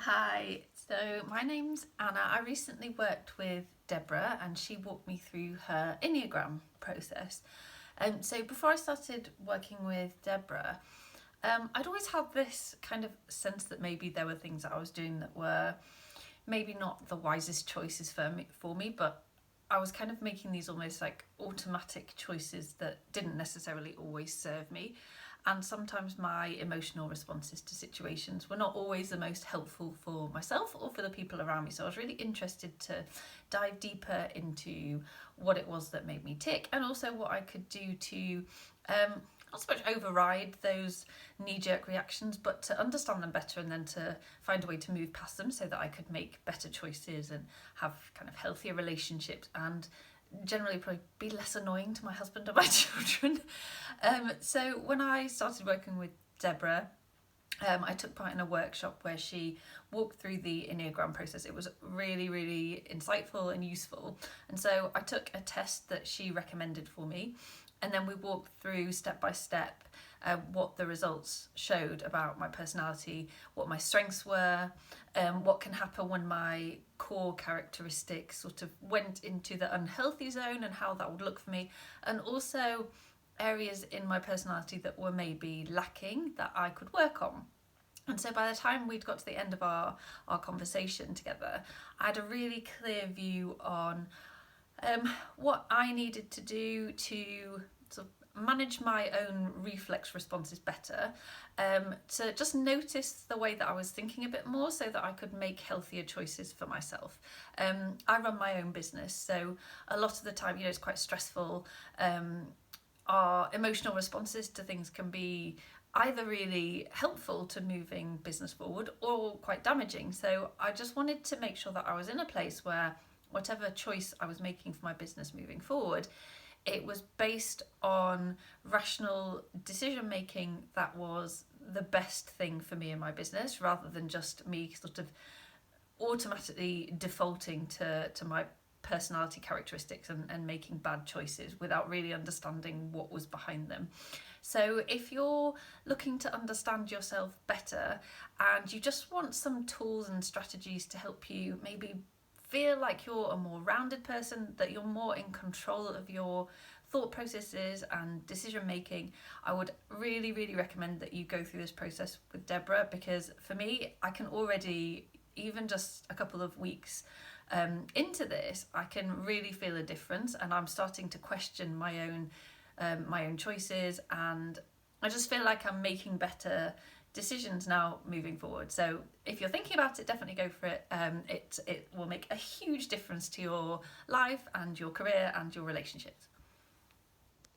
Hi, so my name's Anna. I recently worked with Deborah and she walked me through her Enneagram process. So before I started working with Deborah, I'd always had this kind of sense that maybe there were things that I was doing that were maybe not the wisest choices for me, but I was kind of making these almost like automatic choices that didn't necessarily always serve me. And sometimes my emotional responses to situations were not always the most helpful for myself or for the people around me. So I was really interested to dive deeper into what it was that made me tick and also what I could do to not so much override those knee-jerk reactions, but to understand them better and then to find a way to move past them so that I could make better choices and have kind of healthier relationships and generally probably be less annoying to my husband and my children. So when I started working with Deborah, I took part in a workshop where she walked through the Enneagram process. It was really, really insightful and useful. And so I took a test that she recommended for me, and then we walked through step by step what the results showed about my personality, what my strengths were, what can happen when my core characteristics sort of went into the unhealthy zone and how that would look for me, and also areas in my personality that were maybe lacking that I could work on. And so by the time we'd got to the end of our conversation together, I had a really clear view on what I needed to do to sort of manage my own reflex responses better, to just notice the way that I was thinking a bit more so that I could make healthier choices for myself. I run my own business, so a lot of the time, it's quite stressful. Our emotional responses to things can be either really helpful to moving business forward or quite damaging. So I just wanted to make sure that I was in a place where whatever choice I was making for my business moving forward, it was based on rational decision making that was the best thing for me and my business, rather than just me sort of automatically defaulting to my personality characteristics and making bad choices without really understanding what was behind them. So if you're looking to understand yourself better and you just want some tools and strategies to help you maybe feel like you're a more rounded person, that you're more in control of your thought processes and decision making, I would really, really recommend that you go through this process with Deborah, because for me, I can already, even just a couple of weeks into this, I can really feel a difference, and I'm starting to question my own choices, and I just feel like I'm making better decisions now moving forward. So if you're thinking about it, definitely go for it. It will make a huge difference to your life and your career and your relationships.